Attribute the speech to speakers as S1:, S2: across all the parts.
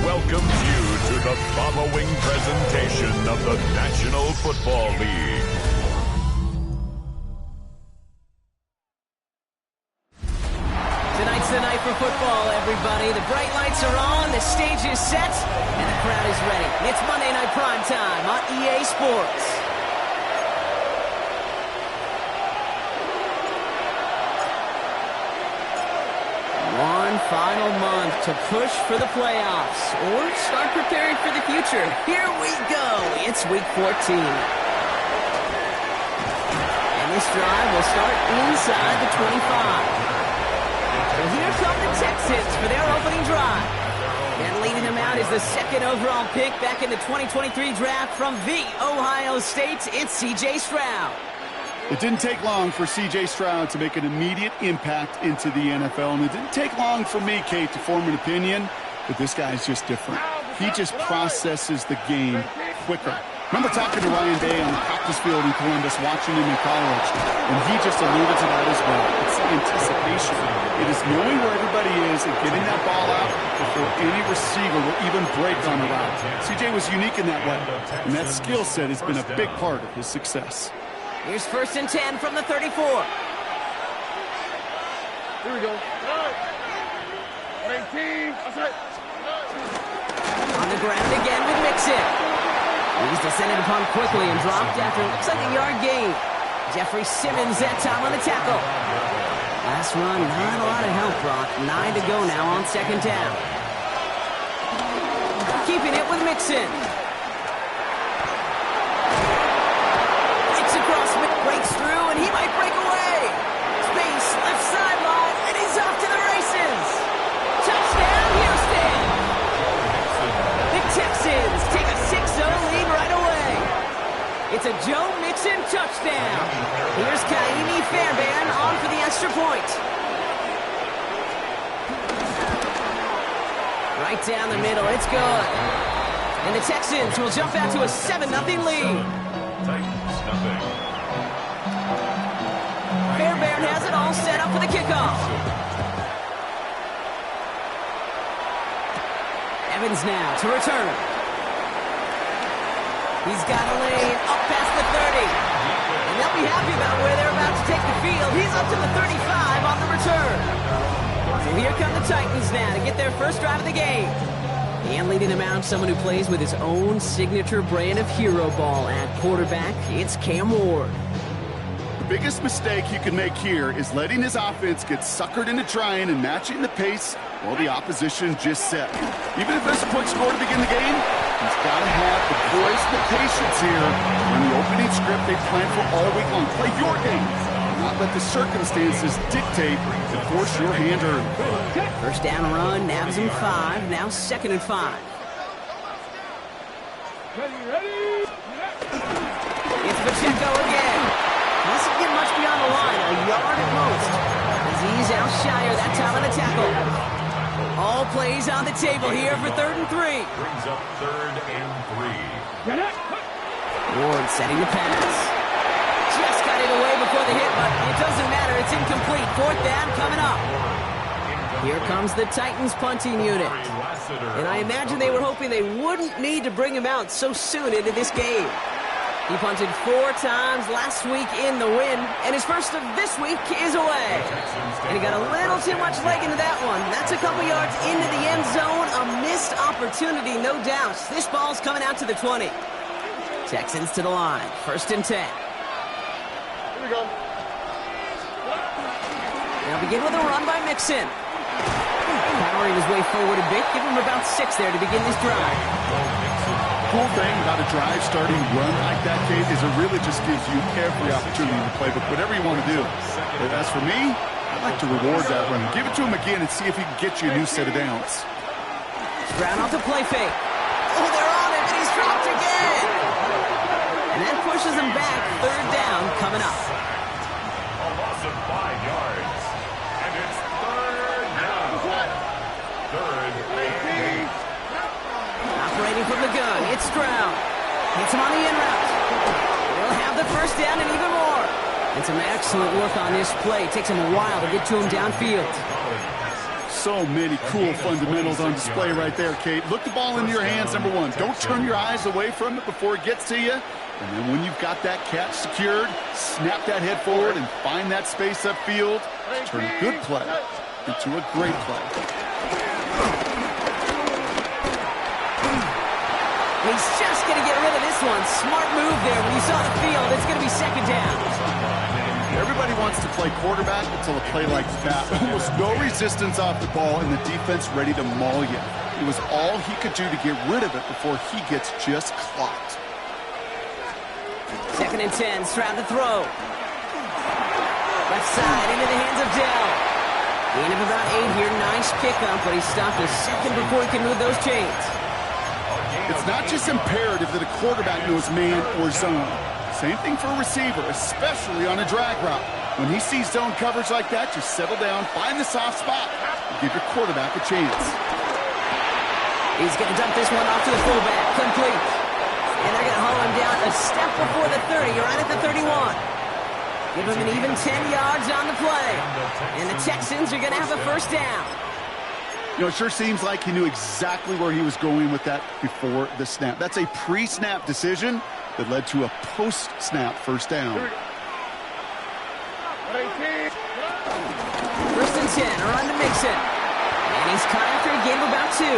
S1: Welcomes you to the following presentation of the National Football League.
S2: Tonight's the night for football, everybody. The bright lights are on, the stage is set, and the crowd is ready. It's Monday Night Prime Time on EA Sports. One final month to push for the playoffs or start preparing for the future. Here we go. It's Week 14. And this drive will start inside the 25. So here come the Texans for their opening drive. And leading them out is the second overall pick back in the 2023 draft from the Ohio State. It's C.J. Stroud.
S3: It didn't take long for C.J. Stroud to make an immediate impact into the NFL, and it didn't take long for me, Kate, to form an opinion, but this guy's just different. He just processes the game quicker. Remember talking to Ryan Day on the practice field in Columbus, watching him in college, and he just alluded to that as well. It's the anticipation. It is knowing where everybody is and getting that ball out before any receiver will even break on the route. C.J. was unique in that way, and that skill set has been a big part of his success.
S2: Here's 1st and 10 from the 34.
S4: Here we go. 19. Outside.
S2: On the ground again with Mixon. He's descended upon quickly and dropped after it looks like a yard gain. Jeffrey Simmons that time on the tackle. Last run, not a lot of help, Brock. 9 to go now on 2nd down. Keeping it with Mixon. Breaks through, and he might break away. Space, left sideline, and he's off to the races. Touchdown, Houston. The Texans take a 6-0 lead right away. It's a Joe Mixon touchdown. Here's Kaimi Fairbairn on for the extra point. Right down the middle, it's good. And the Texans will jump out to a 7-0 lead.
S1: Titans nothing.
S2: Fairbairn has it all set up for the kickoff. Evans now to return. He's got a lane up past the 30. And they'll be happy about where they're about to take the field. He's up to the 35 on the return. So here come the Titans now to get their first drive of the game. And leading them out, someone who plays with his own signature brand of hero ball at quarterback. It's Cam Ward.
S3: The biggest mistake you can make here is letting his offense get suckered into trying and matching the pace while the opposition just set. Even if there's a quick score to begin the game, he's got to have the poise and the patience here on the opening script they plan for all week long. Play your game, not let the circumstances dictate and force your hand early.
S2: First down run, nabs him 5, now 2nd and 5.
S4: Ready.
S2: It's Pacheco again. Doesn't get much beyond the line, a yard at most. As he's out shyer that time on the tackle. All plays on the table here for 3rd and 3.
S1: Brings up 3rd and 3.
S2: Ward setting the pass. Just got it away before the hit, but it doesn't matter. It's incomplete. 4th down coming up. Here comes the Titans punting unit. And I imagine they were hoping they wouldn't need to bring him out so soon into this game. He punted 4 times last week in the win, and his first of this week is away. And he got a little too much leg into that one. That's a couple yards into the end zone. A missed opportunity, no doubt. This ball's coming out to the 20. Texans to the line. 1st and 10.
S4: Here we go.
S2: Now begin with a run by Mixon. Powering his way forward a bit. Give him about 6 there to begin this drive.
S3: Cool thing about a drive starting run like that, Kate, is it really just gives you every opportunity to play with whatever you want to do. But as for me, I'd like to reward that run. Give it to him again and see if he can get you a new set of downs.
S2: Stroud off the play fake. Oh, they're on him, and he's dropped again. And that pushes him back. Third down coming up.
S1: A loss of 5 yards. And it's third down. Third and 8.
S2: Operating from the gun, it's Stroud. Hits him on the in route. They'll have the first down and even more. And some excellent work on this play. Takes him a while to get to him downfield.
S3: So many cool fundamentals on display right there, Kate. Look the ball into your hands, number one. Don't turn your eyes away from it before it gets to you. And then when you've got that catch secured, snap that head forward and find that space upfield. Turn a good play into a great play.
S2: He's just going to get rid of this one. Smart move there. When you saw the field, it's going to be second down.
S3: Everybody wants to play quarterback until a play like that. Almost no resistance off the ball and the defense ready to maul you. It was all he could do to get rid of it before he gets just clocked.
S2: Second and 10, Stroud to throw. Left side into the hands of Dell. Gain of about 8 here. Nice pickup, but he stopped a second before he can move those chains.
S3: It's not just imperative that a quarterback knows man or zone. Same thing for a receiver, especially on a drag route. When he sees zone coverage like that, just settle down, find the soft spot, and give your quarterback a chance.
S2: He's going to dump this one off to the fullback. Complete. And they're going to haul him down a step before the 30, right at the 31. Give him an even 10 yards on the play. And the Texans are going to have a first down.
S3: You know, it sure seems like he knew exactly where he was going with that before the snap. That's a pre-snap decision that led to a post-snap first down.
S2: First and 10, a run to Mixon. And he's caught after a gain of about 2.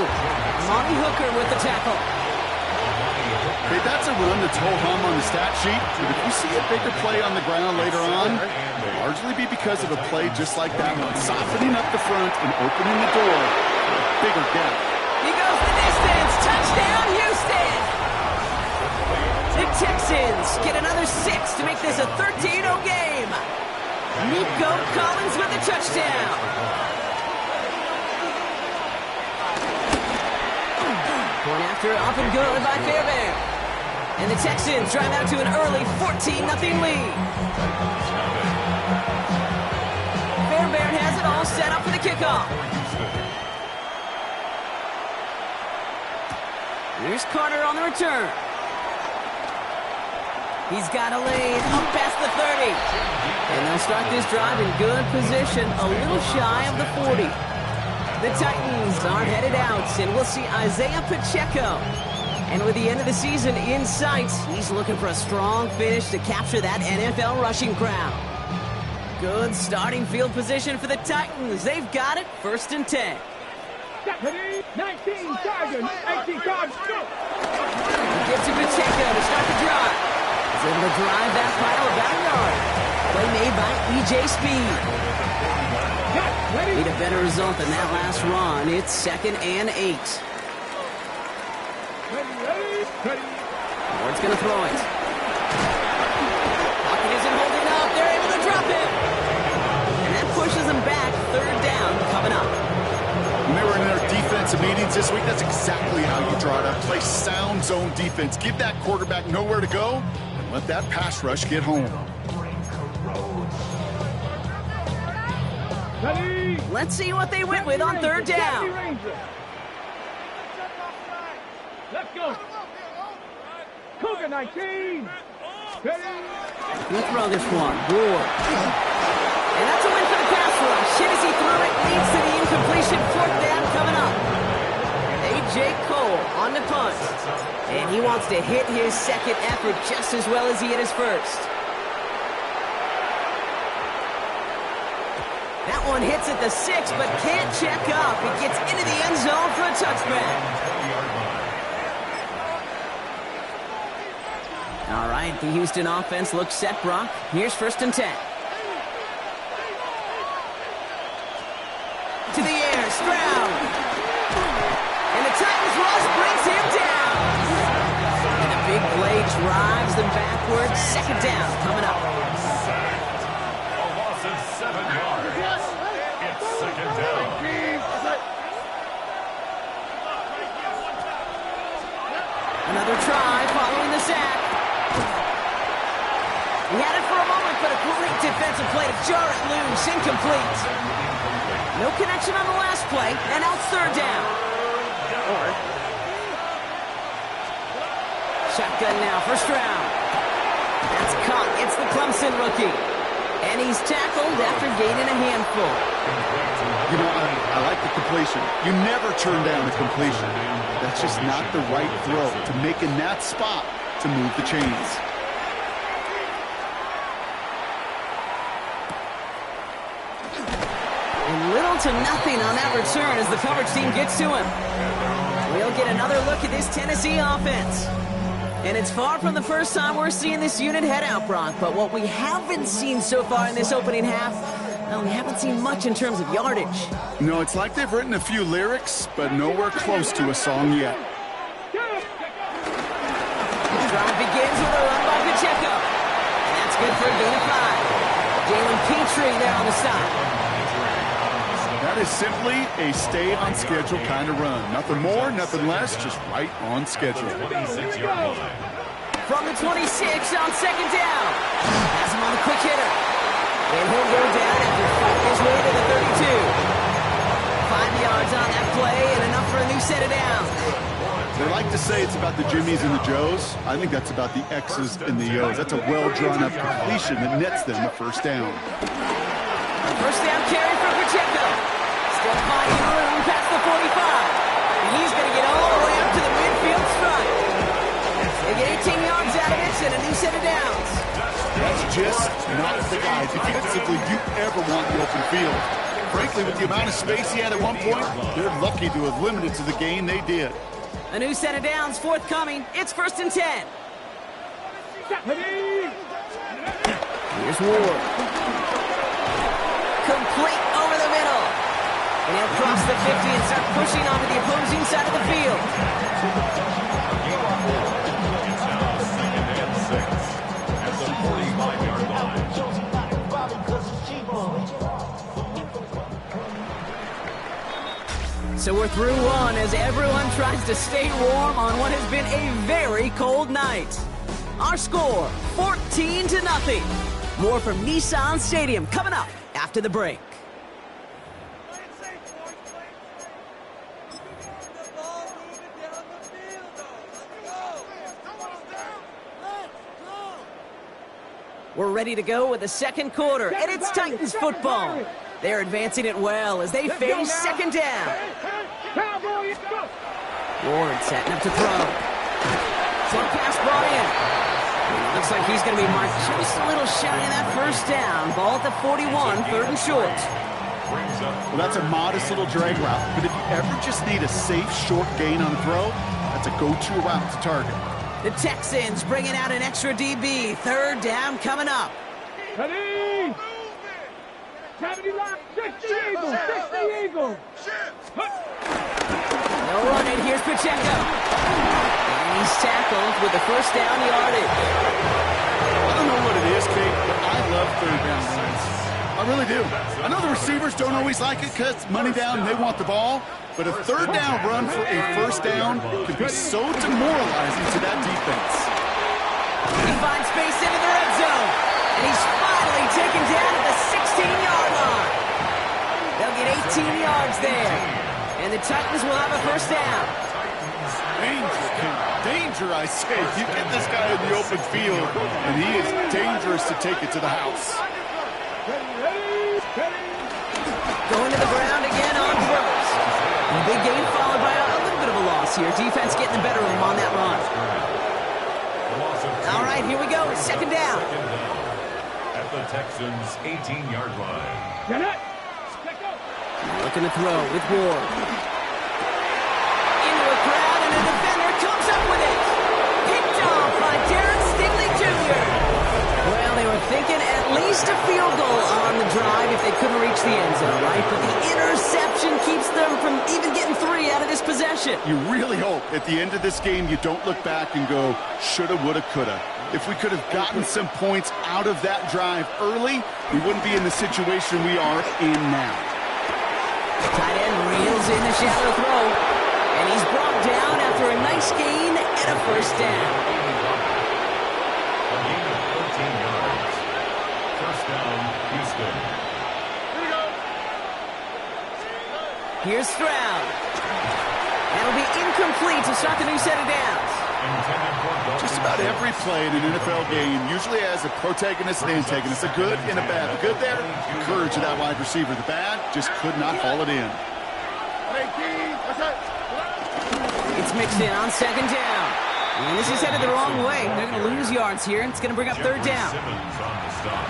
S2: Monty Hooker with the tackle.
S3: Okay, that's a run that's ho-hum on the stat sheet, but if you see a bigger play on the ground later on, it'll largely be because of a play just like that one, softening up the front and opening the door for a bigger gap.
S2: He goes the distance. Touchdown, Houston! The Texans get another 6 to make this a 13-0 game. Nico Collins with a touchdown. Going after it, up and good by Fairbairn. And the Texans drive out to an early 14-0 lead. Fairbairn has it all set up for the kickoff. Here's Carter on the return. He's got a lane up past the 30. And they'll start this drive in good position, a little shy of the 40. The Titans are headed out, and we'll see Isaiah Pacheco. And with the end of the season in sight, he's looking for a strong finish to capture that NFL rushing crown. Good starting field position for the Titans. They've got it, first and 10.
S4: Deputy, 19 Sergeant, 18 Sergeant, go!
S2: Gives to Pacheco to start the drive. He's able to drive that pile about a yard. Play made by E.J. Speed. Need a better result than that last run. It's second and 8. Ward's going to throw it. Pocket isn't holding up. They're able to drop it. And that pushes them back. Third down coming up.
S3: When they were in their defensive meetings this week, that's exactly how you draw it up. Play sound zone defense. Give that quarterback nowhere to go and let that pass rush get home.
S2: Let's see what they went with on third down.
S4: Let's go. Cougar 19.
S2: He'll throw this one. Ward. And that's a win for the pass rush. Chise threw it, leads to the incompletion. Fourth down coming up. A.J. Cole on the punt. And he wants to hit his second effort just as well as he hit his first. That one hits at the 6, but can't check up. It gets into the end zone for a touchback. All right, the Houston offense looks set, Brock. Here's first and 10. To the air, Stroud. And the Titans rush brings him down. And a big play drives them backwards. Second down coming up.
S1: A loss of 7 yards.
S2: He had it for a moment, but a great defensive play to jar it loose. Incomplete. No connection on the last play, and now it's third down. Shotgun now for Stroud. That's caught. It's the Clemson rookie. And he's tackled after gaining a handful.
S3: You know, I like the completion. You never turn down a completion. That's just not the right throw to make in that spot to move the chains.
S2: And little to nothing on that return as the coverage team gets to him. We'll get another look at this Tennessee offense. And it's far from the first time we're seeing this unit head out, Brock. But what we haven't seen so far in this opening half, well, we haven't seen much in terms of yardage.
S3: No, it's like they've written a few lyrics, but nowhere close to a song yet.
S2: The drive begins with a run by Pacheco. And that's good for a gain of 5. Gm13 there on the stop.
S3: That is simply a stay-on-schedule kind of run. Nothing more, nothing less, just right on schedule.
S2: From the 26 on second down. Has him on the quick hitter. And he'll go down after fighting his way to the 32. 5 yards on that play and enough for a new set of downs.
S3: They like to say it's about the Jimmies and the Joes. I think that's about the X's and the O's. That's a well-drawn-up completion that nets them a first down.
S2: First down carry for Pacheco. Still finding room past the 45. And he's going to get all the way up to the midfield stripe. They get 18 yards out of it and a new set of downs.
S3: That's just not the guy defensively you ever want in the open field. Frankly, with the amount of space he had at one point, they're lucky to have limited to the gain they did.
S2: A new set of downs forthcoming. It's 1st and 10. Here's Ward. Complete over the middle. And he'll cross the 50 and start pushing onto the opposing side of the field.
S1: At the 45-yard line.
S2: So we're through one as everyone tries to stay warm on what has been a very cold night. Our score, 14-0. More from Nissan Stadium coming up after the break. We're ready to go with the second quarter, and it's Titans football. They're advancing it well as they face second down. Ward setting up to throw. Short pass brought in. Looks like he's going to be marked just a little shy of that first down. Ball at the 41, 3rd and short.
S3: Well, that's a modest little drag route, but if you ever just need a safe, short gain on a throw, that's a go-to route to target.
S2: The Texans bringing out an extra DB. 3rd down coming up.
S4: Ready? 70 line, 60 Eagle, 60 Eagle.
S2: No running, here's Pacheco. And he's tackled with the first down yardage.
S3: I don't know what it is, Kate, but I love 3rd down runs. I really do. I know the receivers don't always like it because it's money down and they want the ball, but a 3rd down run for a first down can be so demoralizing to that defense.
S2: He finds space into the red zone, and he's finally taken down at the 16-yard line. They'll get 18 yards there, and the Titans will have a first down.
S3: Danger, I say. You get this guy in the open field, and he is dangerous to take it to the house.
S2: Going to the ground again on first. And a big gain followed by a little bit of a loss here. Defense getting the better of him on that run. All right, here we go. Second down.
S1: At the Texans' 18-yard line.
S2: Looking to throw with Ward. Into a crowd, and a defender comes up with it. Picked off by Darren Stingley Jr. Well, they were thinking at least a field goal on the drive if they couldn't reach the end zone, right? But the interception keeps them from even getting 3 out of this possession.
S3: You really hope at the end of this game you don't look back and go, shoulda, woulda, coulda. If we could have gotten some points out of that drive early, we wouldn't be in the situation we are in now.
S2: Tight end reels in the shallow throw, and he's brought down after a nice gain and a first down.
S1: Touchdown, Houston.
S2: Here's Stroud. That'll be incomplete to start the new set of downs.
S3: Just about every play in an NFL game usually has a protagonist and antagonist, a good and a bad. The good there, courage of that wide receiver. The bad, just could not haul it in.
S2: It's mixed in on second down. And this is headed the wrong way. They're going to lose yards here, and it's going to bring up third down.
S1: Simmons on the stop.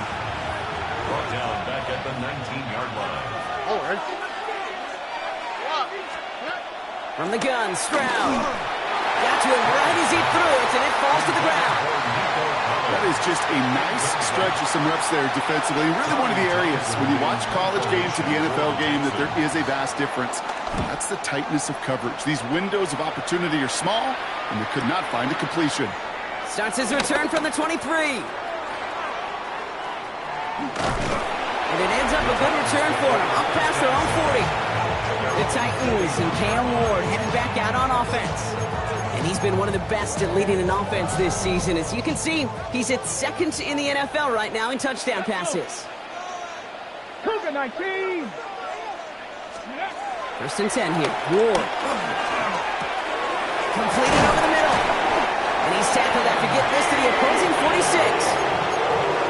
S1: Brought down back at the 19-yard line.
S5: All right.
S2: From the gun, Stroud. Got to him right as he threw it, and it falls to the ground.
S3: That is just a nice stretch of some reps there defensively. Really one of the areas when you watch college game to the NFL game that there is a vast difference. That's the tightness of coverage. These windows of opportunity are small, and they could not find a completion.
S2: Starts his return from the 23. And it ends up a good return for him, up past their own 40. The Titans and Cam Ward heading back out on offense. And he's been one of the best at leading an offense this season. As you can see, he's at second in the NFL right now in touchdown passes.
S4: Cougar 19.
S2: First and 10 here. Ward. Completed over the middle. And he's tackled after getting this to the opposing 46.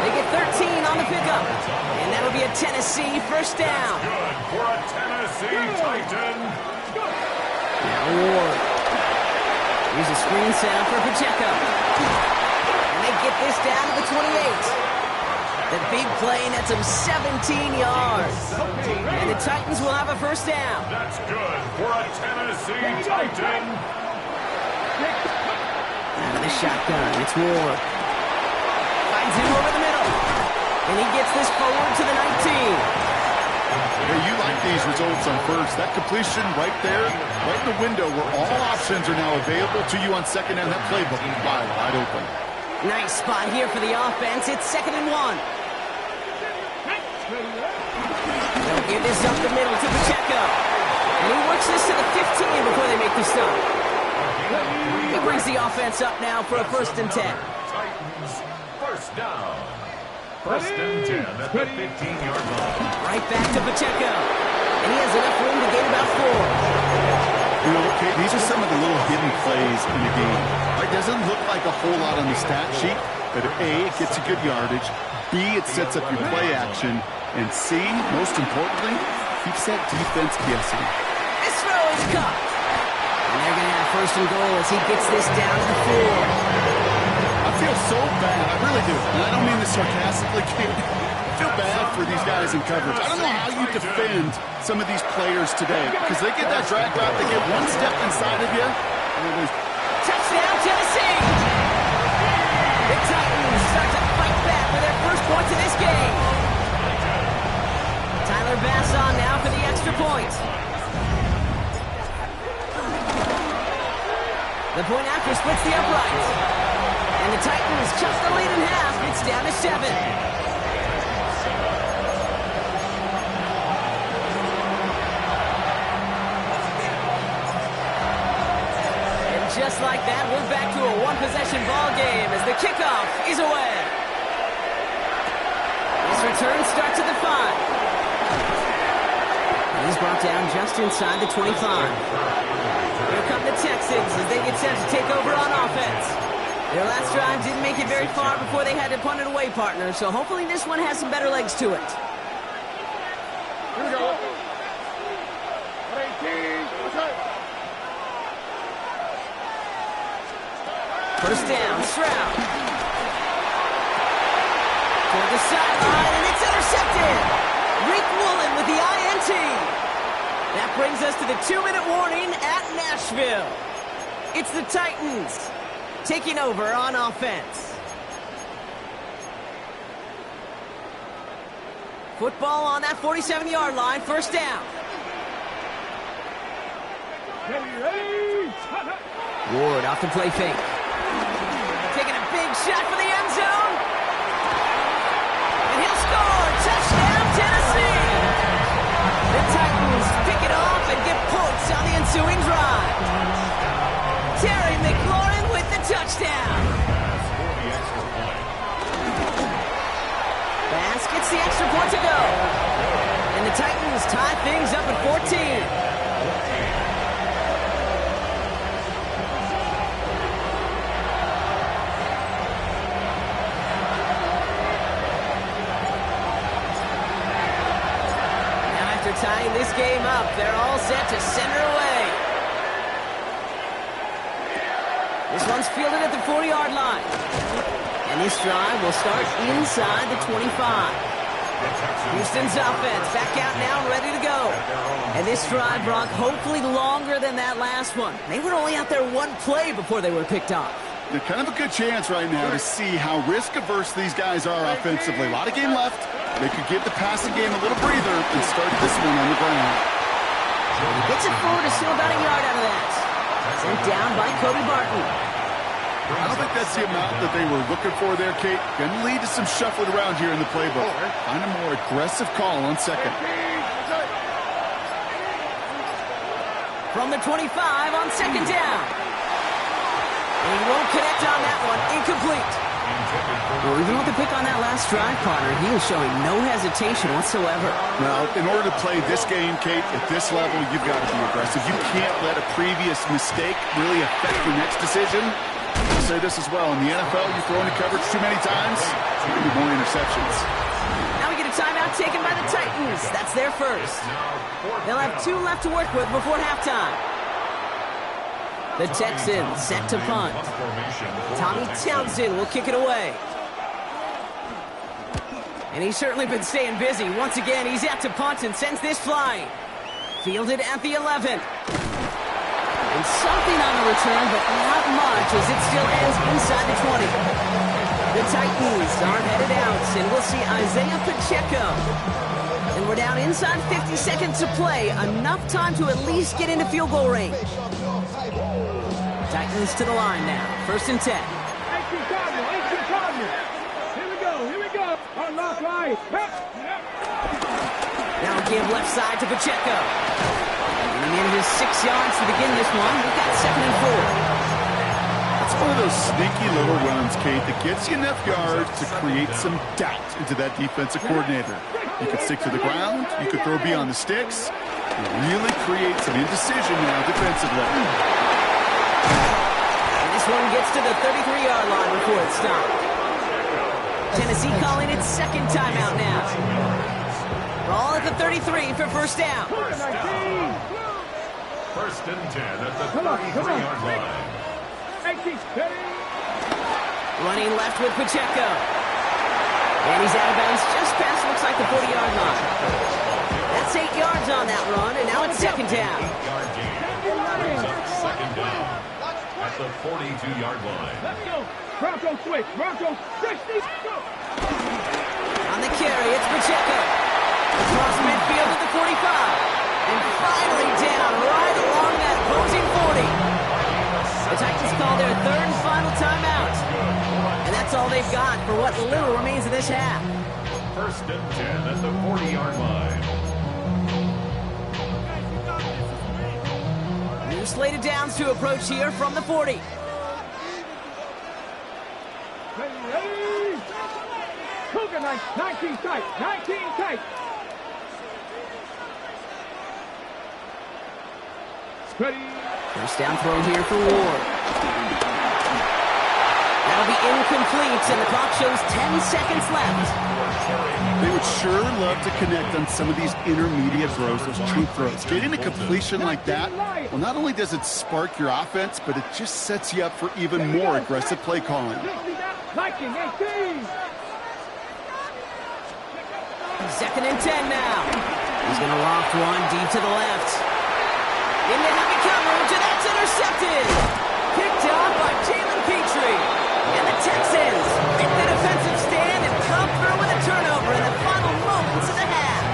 S2: They get 13 on the pickup. And that'll be a Tennessee first down.
S1: Good for a Tennessee Titan.
S2: Now Ward. Here's a screen setup for Pacheco. And they get this down to the 28. The big play nets him 17 yards. And the Titans will have a first down.
S1: That's good for a Tennessee Titan.
S2: Out of the shotgun, it's Ward. Finds him over the middle. And he gets this forward to the 19.
S3: Yeah, you like these results on first. That completion right there, right in the window where all options are now available to you on second down. That playbook is wide open.
S2: Nice spot here for the offense. It's 2nd and 1. They'll give this up the middle to Pacheco. And he works this to the 15 before they make the stop. He brings the offense up now for a 1st and 10.
S1: Titans first down. 1st and 10 at the 15-yard line.
S2: Right back to Pacheco. And he has enough room to gain about 4.
S3: You know, okay, these are some of the little hidden plays in the game. It doesn't look like a whole lot on the stat sheet, but A, it gets you good yardage. B, it sets up your play action. And C, most importantly, keeps that defense guessing.
S2: This throw is caught. And they're going to have 1st and goal as he gets this down to the 4.
S3: I feel so bad. I really do. And I don't mean this sarcastically, Kate. I feel bad for these guys in coverage. I don't know how you defend some of these players today because they get that drag route, they get one step inside of you.
S2: Touchdown, Tennessee! The Titans start to fight back for their first points in this game. Tyler Bass on now for the extra point. The point after splits the uprights. And the Titans cut the lead in half. It's down to 7. And just like that, we're back to a one-possession ball game as the kickoff is away. This return starts at the 5. He's brought down just inside the 25. Here come the Texans as they get set to take over on offense. Their last drive didn't make it very far before they had to punt it away, partner, so hopefully this one has some better legs to it.
S5: Here we go. 18.
S2: First down, Stroud. Toward the sideline, and it's intercepted. Reek Woolen with the INT. That brings us to the 2-minute warning at Nashville. It's the Titans taking over on offense. Football on that 47-yard line, first down. Ward off the play fake. Taking a big shot for the end zone. And he'll score. Touchdown, Tennessee. The Titans pick it off and get points on the ensuing drive. Terry McLaurin with the touchdown. Bass gets gets the extra point to go. And the Titans tie things up at 14. Tying this game up, they're all set to send her away. This one's fielded at the 40-yard line. And this drive will start inside the 25. Houston's offense back out now, ready to go. And this drive, Brock, hopefully longer than that last one. They were only out there one play before they were picked off.
S3: They're kind of a good chance right now to see how risk-averse these guys are offensively. A lot of game left. They could give the passing game a little breather and start this one on the ground.
S2: He gets it forward to steal about a yard out of that. Sent down by Cody Barton.
S3: I don't think that's the amount that they were looking for there, Kate. Going to lead to some shuffling around here in the playbook. Find a more aggressive call on second.
S2: From the 25 on second down. And he won't connect on that one. Incomplete. Well, even with the pick on that last drive, Connor, he was showing no hesitation whatsoever.
S3: Well, in order to play this game, Kate, at this level, you've got to be aggressive. You can't let a previous mistake really affect your next decision. I'll say this as well. In the NFL, you throw into coverage too many times, there can be more interceptions.
S2: Now we get a timeout taken by the Titans. That's their first. They'll have 2 left to work with before halftime. The Texans set to punt. Tommy Townsend will kick it away. And he's certainly been staying busy. Once again, he's out to punt and sends this flying. Fielded at the 11. And something on the return, but not much as it still ends inside the 20. The Titans are headed out, and we'll see Isaiah Pacheco. And we're down inside 50 seconds to play. Enough time to at least get into field goal range. Titans to the line now. 1st and 10.
S4: 18 Cardinal. Here we go. Unlock right.
S2: Now give left side to Pacheco. Getting in his 6 yards to begin this one. We've got 2nd and 4.
S3: It's one of those sneaky little runs, Kate, that gets you enough yards to create some doubt into that defensive coordinator. You could stick to the ground. You could throw beyond the sticks. It really creates an indecision now defensively.
S2: And this one gets to the 33-yard line before it stopped. Tennessee calling its 2nd timeout now. Ball at the 33 for 1st down.
S1: 1st and 10 at the 33-yard line.
S2: Running left with Pacheco. And he's out of bounds just past, looks like the 40-yard line. That's 8 yards on that run, and now it's 2nd down.
S1: 8-yard gain. Brings up 2nd down at the 42-yard line.
S4: Let's go. Bronco switch. Bronco 60. Go.
S2: On the carry, it's Pacheco. Across midfield at the 45. And finally down right along that opposing 40. The Titans call their 3rd and final timeout. And that's all they've got for what little remains of this half.
S1: 1st and 10 at the 40-yard line.
S2: New slated downs to approach here from the 40.
S4: Ready. Cougar 19 tight. 19 tight. Ready.
S2: 1st down throw here for Ward. That'll be incomplete, and the clock shows 10 seconds left.
S3: They would sure love to connect on some of these intermediate throws, those true throws. Getting a completion like that, well, not only does it spark your offense, but it just sets you up for even more aggressive play calling.
S4: 19, 18.
S2: 2nd and 10 now. He's going to loft one deep to the left. Into heavy coverage, and that's intercepted. Picked off by Gm13. And the Texans make the defensive stand and come through with a turnover in the final moments of the half.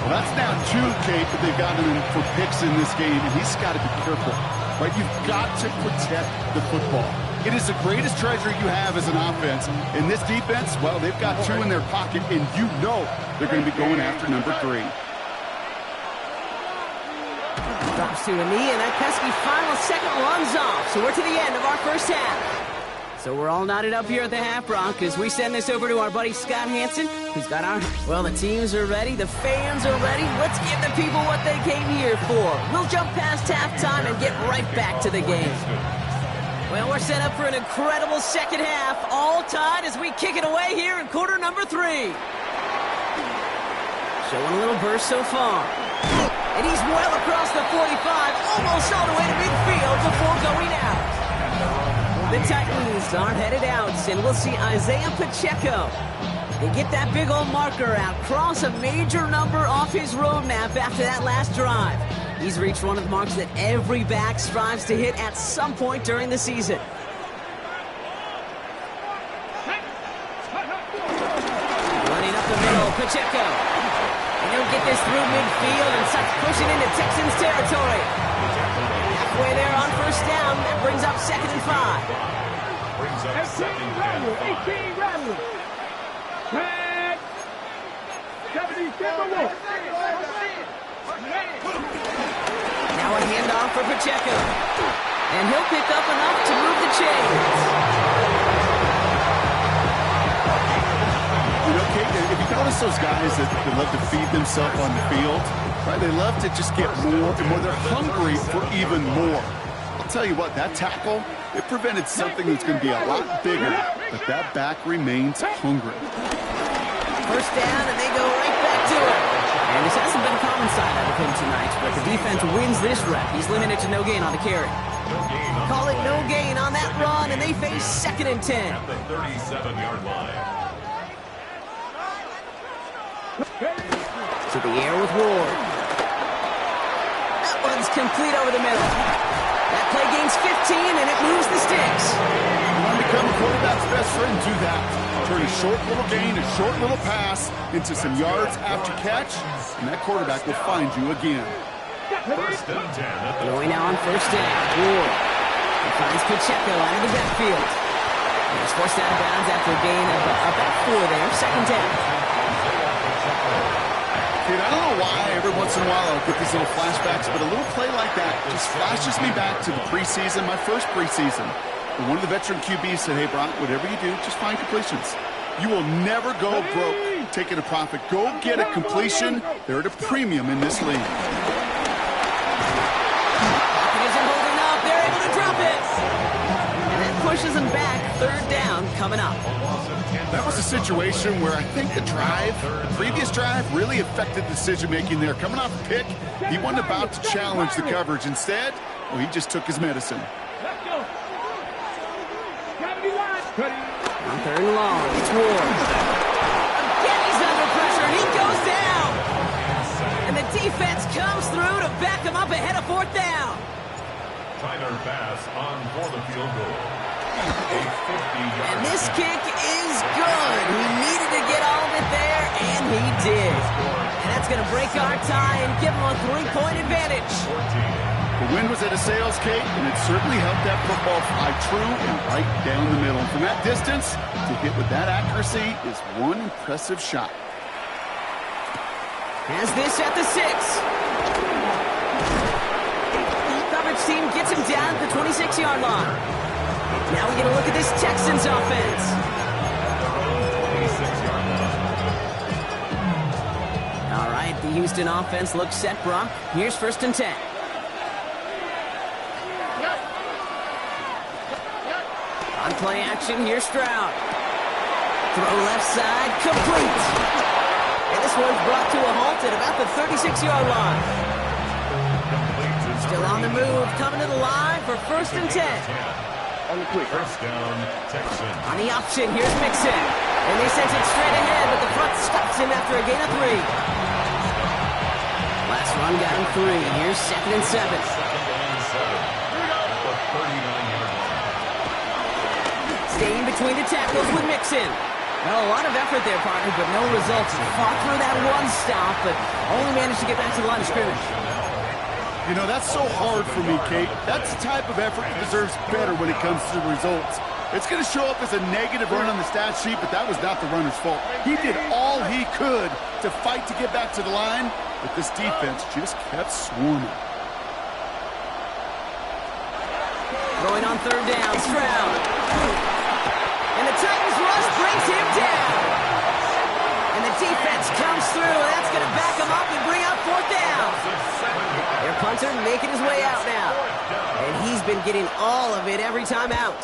S3: Well, that's now 2, Kate, that they've gotten him for picks in this game, and he's got to be careful. Right? You've got to protect the football. It is the greatest treasure you have as an offense. In this defense, well, they've got 2 in their pocket, and you know they're going to be going after number 3.
S2: Drops to a knee, and that pesky final second runs off. So we're to the end of our 1st half. So we're all knotted up here at the half, Bronc, as we send this over to our buddy Scott Hansen, who's got our... Well, the teams are ready, the fans are ready. Let's give the people what they came here for. We'll jump past halftime and get right back to the game. Well, we're set up for an incredible second half, all tied as we kick it away here in quarter number 3. Showing a little burst so far. And he's well across the 45, almost all the way to midfield before going out. The Titans are headed out, and we'll see Isaiah Pacheco. They get that big old marker out, cross a major number off his roadmap after that last drive. He's reached one of the marks that every back strives to hit at some point during the season. Running up the middle, Pacheco. And he'll get this through midfield and starts pushing into Texans territory. Halfway there on first down, that brings up 2nd and 5.
S4: 18 Rattler. Tag. 77 Wolf.
S2: Now a handoff for Pacheco. And he'll pick up enough to move the chains.
S3: You know, Kate, if you notice those guys that love to feed themselves on the field, right? They love to just get more and more. They're hungry for even more. I'll tell you what, that tackle, it prevented something that's going to be a lot bigger, but that back remains hungry.
S2: First down, and they go right back to it. And this hasn't been a common side out of him tonight, but the defense wins this rep. He's limited to no gain on the carry. Call it no gain on that run, and they face 2nd and 10.
S1: At the 37-yard line.
S2: To the air with Ward. That one's complete over the middle. That play gains 15, and it moves the sticks.
S3: You want to become a quarterback's best friend, do that. Turn a short little gain, a short little pass into some yards after catch, and that quarterback will find you again.
S1: First and 10.
S2: Going now on first down. Ward. He finds Pacheco out of the backfield. He's forced out of bounds after a gain of about 4 there. 2nd down.
S3: Dude, I don't know why every once in a while I'll get these little flashbacks, but a little play like that just flashes me back to the preseason, my first preseason. And one of the veteran QBs said, hey, Brock, whatever you do, just find completions. You will never go broke taking a profit. Go get a completion. They're at a premium in this league.
S2: Isn't holding up. They're able to drop it. And that pushes them back. 3rd down coming up.
S3: That was a situation where I think the previous drive, really affected decision-making there. Coming off a pick, he wasn't about to challenge the coverage. Instead, well, he just took his medicine.
S2: On 3rd and long, it's Ward. Again, he's under pressure, and he goes down. And the defense comes through to back him up ahead of 4th down.
S1: Tyler pass on for the field goal.
S2: And this kick is good. He needed to get all of it there, and he did. And that's going to break our tie and give him a 3-point advantage.
S3: The wind was at a sails, Kate, and it certainly helped that football fly true and right down the middle. And from that distance, to hit with that accuracy is one impressive shot.
S2: Has this at the 6. The coverage team gets him down at the 26-yard line. Now we get a look at this Texans offense. All right, the Houston offense looks set, Brock. Here's 1st and 10. On play action, here's Stroud. Throw left side, complete. And this one's brought to a halt at about the 36-yard line. Still on the move, coming to the line for 1st and 10.
S1: On the quick. First down, Texans.
S2: On the option, here's Mixon. And they sent it straight ahead, but the front stops him after a gain of 3. Last run got him 3. Here's 2nd and 7. Staying between the tackles with Mixon. Well, a lot of effort there, partner, but no results. He fought through that one stop, but only managed to get back to the line of scrimmage.
S3: You know, that's so hard for me, Kate. That's the type of effort that deserves better when it comes to the results. It's going to show up as a negative run on the stat sheet, but that was not the runner's fault. He did all he could to fight to get back to the line, but this defense just kept swarming.
S2: Going on 3rd down, Stroud. the Titans rush brings him down. And the defense comes through, and that's going to back him up and bring out fourth down. Their punter making his way out now. And he's been getting all of it every time out.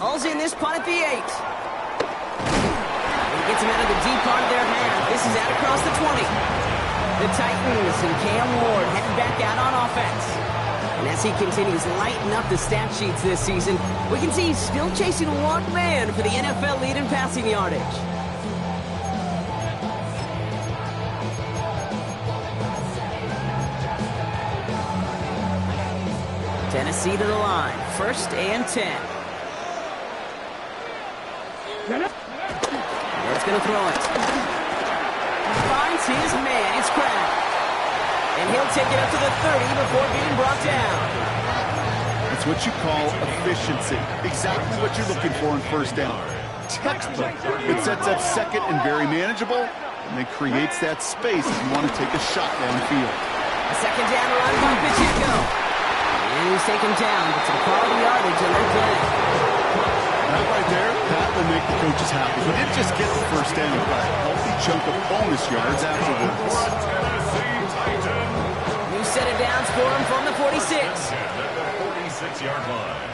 S2: All's in this punt at the 8. He gets him out of the deep part of their half. This is out across the 20. The Titans and Cam Ward heading back out on offense. And as he continues lighting up the stat sheets this season, we can see he's still chasing one man for the NFL lead in passing yardage. Tennessee to the line. 1st and 10. Ward's going to throw it. Finds his man. It's Crab. And he'll take it up to the 30 before being brought down.
S3: It's what you call efficiency. Exactly what you're looking for in first down. Textbook. It sets up second and very manageable, and then creates that space if you want to take a shot downfield.
S2: A second down run by Pacheco. And he's taken down, but some quality yardage in that play.
S3: That right there, that will make the coaches happy. He didn't just get the first down, but a healthy chunk of bonus yards after this.
S2: New set of downs for him from the 46.
S1: 46-yard line.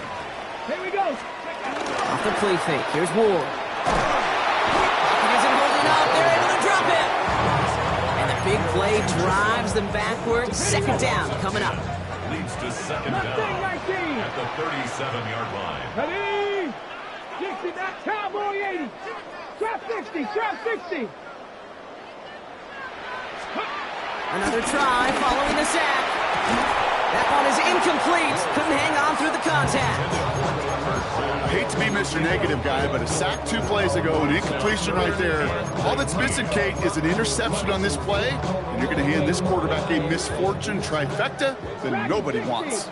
S4: Here we go.
S2: Off the play fake. Here's Ward. He isn't holding up. They're able to drop it. And the big play drives them backwards. Second down coming up.
S1: Leads to second down at the 37-yard line.
S4: Ready? 60, that cowboy 80. Trap 60, trap 60.
S2: Another try following the sack. That one is incomplete. Couldn't hang on through the contact.
S3: I hate to be Mr. Negative guy, but a sack 2 plays ago, an incompletion right there. All that's missing, Kate, is an interception on this play, and you're going to hand this quarterback a misfortune trifecta that nobody wants.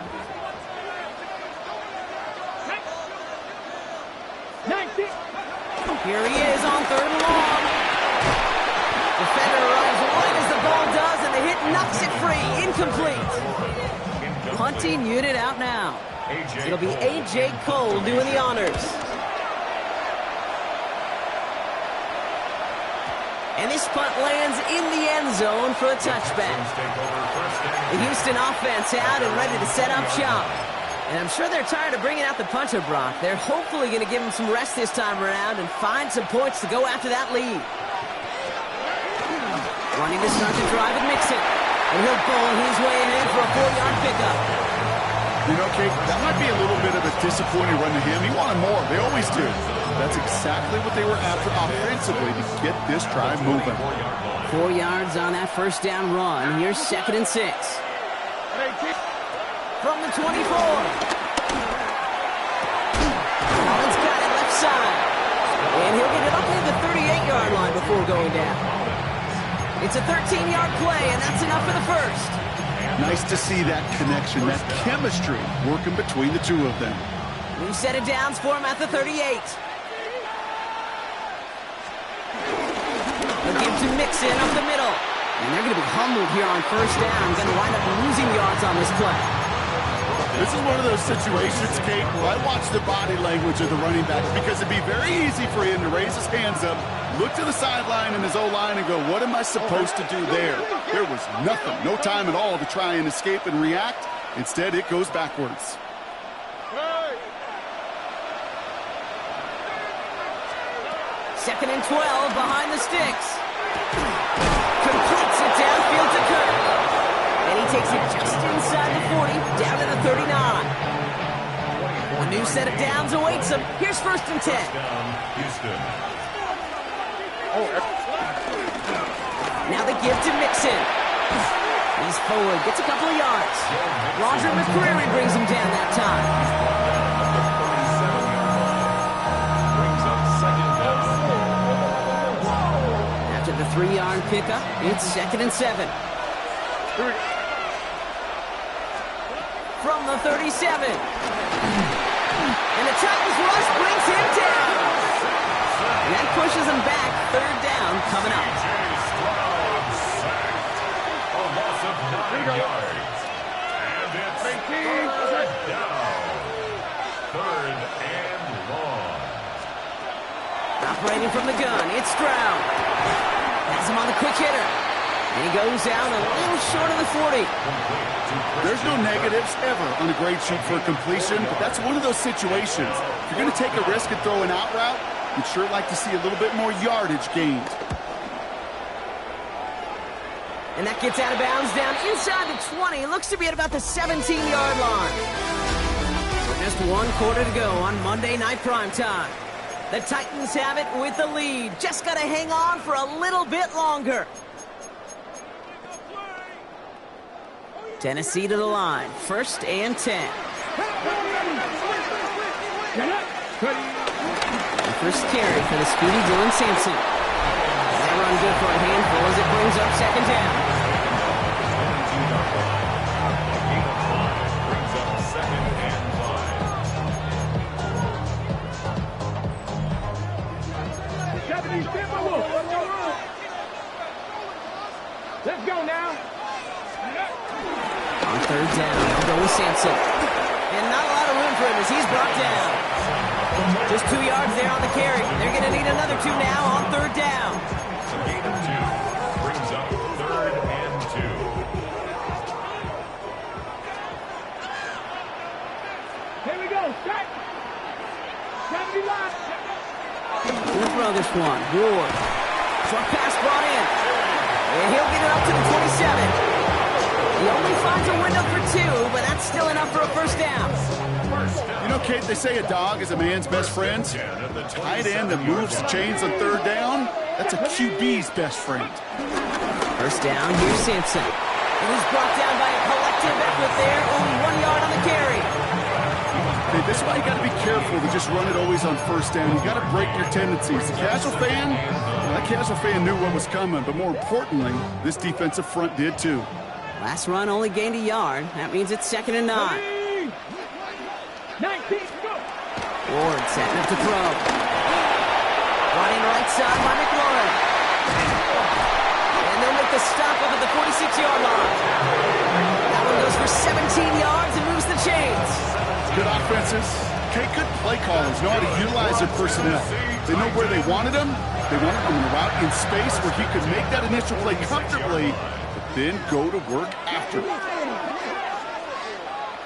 S4: 90.
S2: Here he is on 3rd and long. Defender runs right as the ball does, and the hit knocks it free. Incomplete. Punting unit out now. It'll be A.J. Cole doing the honors. And this punt lands in the end zone for a touchback. The Houston offense out and ready to set up shop. And I'm sure they're tired of bringing out the punter, Brock. They're hopefully going to give him some rest this time around and find some points to go after that lead. Wanting to start the drive and mix it. And he'll pull his way in for a 4-yard pickup.
S3: You know, Kate, that might be a little bit of a disappointing run to him. He wanted more. They always do. That's exactly what they were after offensively to get this drive moving.
S2: 4 yards on that first down run. Here's 2nd and 6. From the 24. Allen's got it left side. And he'll get it up near the 38-yard line before going down. It's a 13-yard play, and that's enough for the first.
S3: Nice to see that connection, that chemistry working between the two of them.
S2: New set of downs for him at the 38. They'll give to Mixon up the middle. And they're going to be humbled here on first down. Going to wind up losing yards on this play.
S3: This is one of those situations, Kate, where I watch the body language of the running back because it'd be very easy for him to raise his hands up, look to the sideline and his O-line and go, what am I supposed to do there? There was nothing, no time at all to try and escape and react. Instead, it goes backwards.
S2: Second and 12 behind the sticks. Completes it downfield to Kirk. And he takes it just inside the 40, down to the 39. A new set of downs awaits him. Here's 1st and 10. Now the give to Mixon. He's forward, gets a couple of yards. Roger McCreary brings him down that time. After the 3-yard pickup, it's 2nd and 7. From the 37. And the Titans rush brings him down. And that pushes him back. 3rd down coming up.
S1: Third and long.
S2: Operating from the gun, it's Stroud. Has him on the quick hitter. And he goes out a little short of the 40.
S3: There's no negatives ever on a grade sheet for a completion, but that's one of those situations. If you're going to take a risk and throw an out route, you'd sure like to see a little bit more yardage gained.
S2: And that gets out of bounds down inside the 20. Looks to be at about the 17-yard line. With just 1 quarter to go on Monday Night Primetime. The Titans have it with the lead. Just got to hang on for a little bit longer. Tennessee to the line. 1st and 10. The first carry for the speedy Dylan Sampson. That run good for a handful as it brings up 2nd down.
S4: Let's go now.
S2: On 3rd down, they'll go with Sampson. And not a lot of room for him as he's brought down. Just 2 yards there on the carry. They're going to need another 2 now on 3rd down.
S1: So gain of 2 brings up 3rd and 2.
S4: Here we go. Strike. 70 line.
S2: We'll throw this one. Ward. Short pass brought in. And he'll get it up to the 27. He only finds a window for 2, but that's still enough for a 1st down.
S3: You know, Kate, they say a dog is a man's best friend. Tight end that moves the chains on 3rd down, that's a QB's best friend.
S2: 1st down, here's Sampson. And he's brought down by a collective effort there. Only 1 yard on the carry.
S3: Hey, this is why you got to be careful to just run it always on 1st down. You got to break your tendencies. The casual fan, well, that casual fan knew what was coming, but more importantly, this defensive front did too.
S2: Last run only gained a yard. That means it's 2nd and 9.
S4: 19, go.
S2: Ward setting up to throw. Running right side by McLaurin. And they'll make the stop up at the 46-yard line. That one goes for 17 yards and moves the chains.
S3: Good offenses. Kate, good play callers know how to utilize their personnel. They know where they wanted him. They wanted him in a route in space where he could make that initial play comfortably, then go to work after.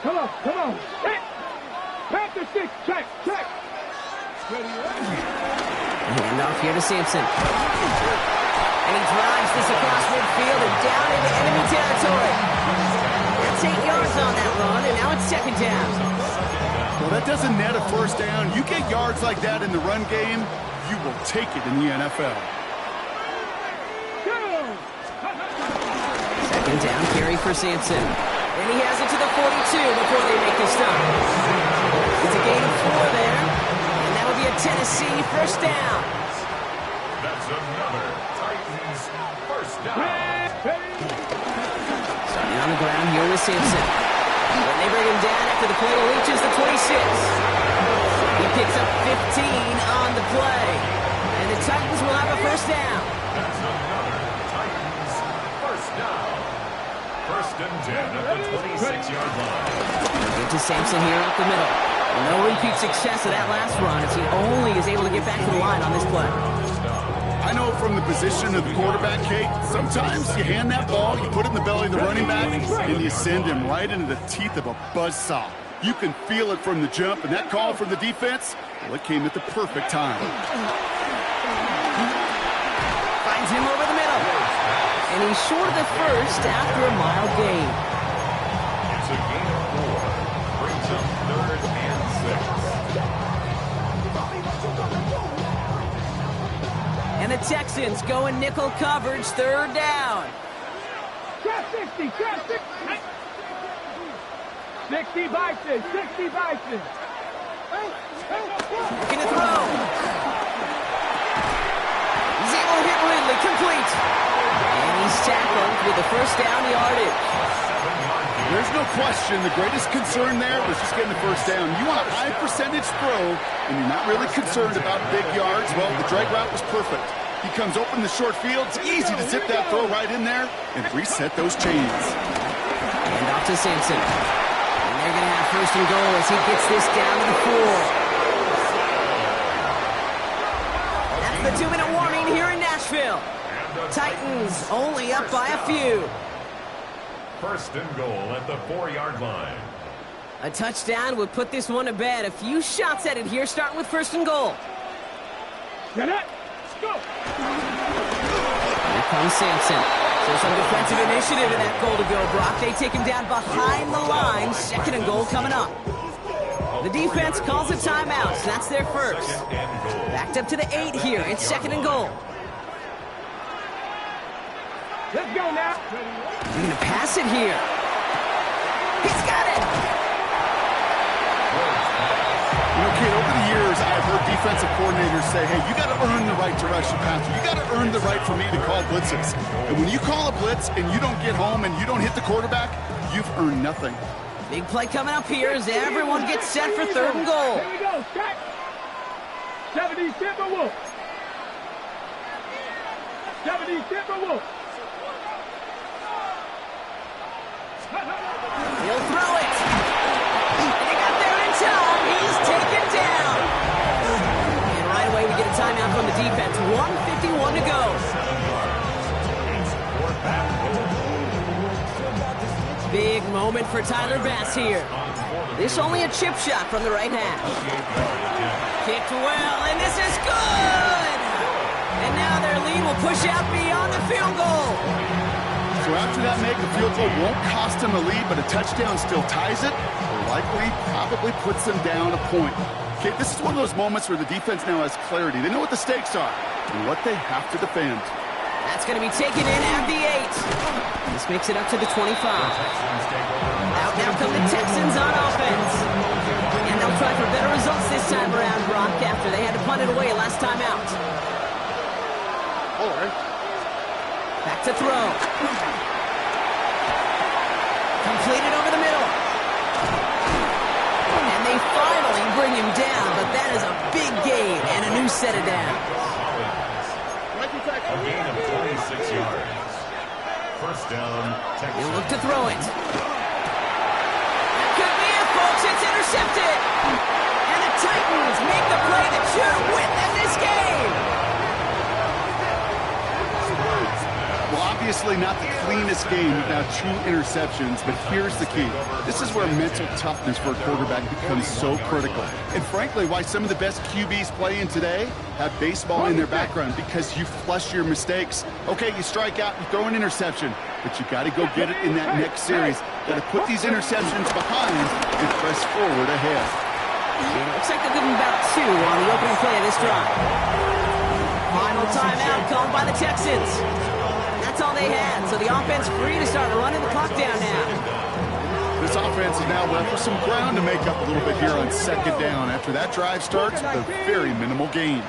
S4: Come on, come on. Check. Panther 6, check, check.
S2: Hand off here to Sampson. And he drives this across midfield and down into enemy territory. That's 8 yards on that run, and now it's 2nd down.
S3: Well, that doesn't net a 1st down. You get yards like that in the run game, you will take it in the NFL.
S2: 2nd down carry for Sampson. And he has it to the 42 before they make the stop. It's a gain of 4 there. And that will be a Tennessee 1st down.
S1: That's another Titans 1st down.
S2: Starting on the ground here with Sampson. When they bring him down after the play reaches the 26. He picks up 15 on the play. And the Titans will have a 1st down.
S1: That's another Titans 1st down. 1st and 10 at the 26-yard line.
S2: Get to Sampson here up the middle. No repeat success of that last run as he only is able to get back to the line on this play.
S3: I know from the position of the quarterback, Kate, sometimes you hand that ball, you put it in the belly of the running back, and you send him right into the teeth of a buzzsaw. You can feel it from the jump, and that call from the defense, well, it came at the perfect time.
S2: Finds him over the middle. And he's short of the 1st after a mile gain.
S1: It's a gain of 4. Brings up 3rd and 6.
S2: And the Texans go in nickel coverage, 3rd down.
S4: Trap 60, trap 60. 60 Bison, 60 Bison.
S2: Looking to throw. He's able to hit Ridley, complete. And he's tackled with the 1st down yardage.
S3: There's no question the greatest concern there was just getting the 1st down. You want a high percentage throw, and you're not really concerned about big yards. Well, the drag route was perfect. He comes open the short field. It's easy to zip that throw right in there and reset those chains.
S2: And off to Sampson. They're going to have first and goal as he gets this down to the 4. That's the 2-minute warning here in Nashville. Titans only up by a few.
S1: First and goal at the 4-yard line.
S2: A touchdown would put this one to bed. A few shots at it here, starting with first and goal.
S4: Get it. Go.
S2: Here comes Sampson. So some defensive initiative in that goal to go, Brock. They take him down behind the line. Second and goal coming up. The defense calls a timeout, so that's their first. Backed up to the 8 here. It's second and goal.
S4: Let's go now.
S2: They're going to pass it here. He's got it.
S3: You know, kid, over the years, I've heard defensive coordinators say, hey, you got to earn the right to rush the passer. You got to earn the right for me to call blitzes. And when you call a blitz and you don't get home and you don't hit the quarterback, you've earned nothing.
S2: Big play coming up here as everyone gets set for third and goal.
S4: Here we go. Check. 70 Timberwolves. 70 Timberwolves.
S2: He'll throw it. And he got there in time. He's taken down. And right away we get a timeout from the defense. 1:51 to go. Big moment for Tyler Bass here. This only a chip shot from the right hash. Kicked well, and this is good. And now their lead will push out beyond the field goal.
S3: So after that make, the field goal won't cost them a lead, but a touchdown still ties it, or likely probably puts them down a point. Okay, this is one of those moments where the defense now has clarity. They know what the stakes are and what they have to defend.
S2: That's going to be taken in at the 8. This makes it up to the 25. Out now come the Texans on offense. And they'll try for better results this time around, Brock, after they had to punt it away last time out.
S3: All right.
S2: Back to throw. Completed over the middle. And they finally bring him down, but that is a big gain and a new set of downs.
S1: A gain of 26 yards. First down, Texans.
S2: He'll look to throw it. That could be it, folks. It's intercepted. And the Titans make the play that should win them this game.
S3: Well, obviously not the cleanest game without 2 interceptions, but here's the key. This is where mental toughness for a quarterback becomes so critical. And frankly, why some of the best QBs playing today have baseball in their background, because you flush your mistakes. Okay, you strike out, you throw an interception, but you got to go get it in that next series. Got to put these interceptions behind and press forward ahead.
S2: It looks like they're giving about 2 on the opening play of this drive. Final timeout called by the Texans. That's all they had, so the offense free to start running the clock down now.
S3: This offense is now left with some ground to make up a little bit here on second down after that drive starts with a very minimal gain.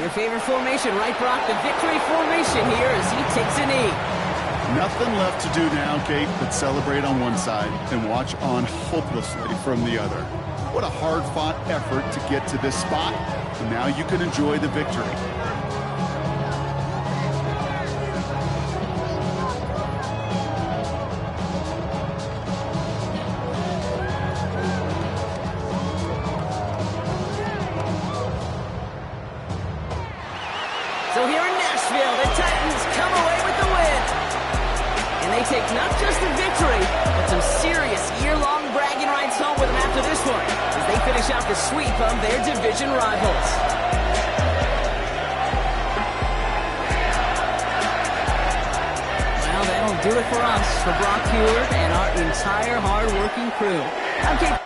S2: Your favorite formation, right, Brock? The victory formation here as he takes a knee.
S3: Nothing left to do now, Kate, but celebrate on one side and watch on hopelessly from the other. What a hard-fought effort to get to this spot, and now you can enjoy the victory.
S2: So here in Nashville, the Titans come away with the win. And they take not just the victory, but some serious year-long bragging rights home with them after this one, as they finish out the sweep of their division rivals. Well, that'll do it for us, for Brock Heward and our entire hard-working crew. I'm Kate.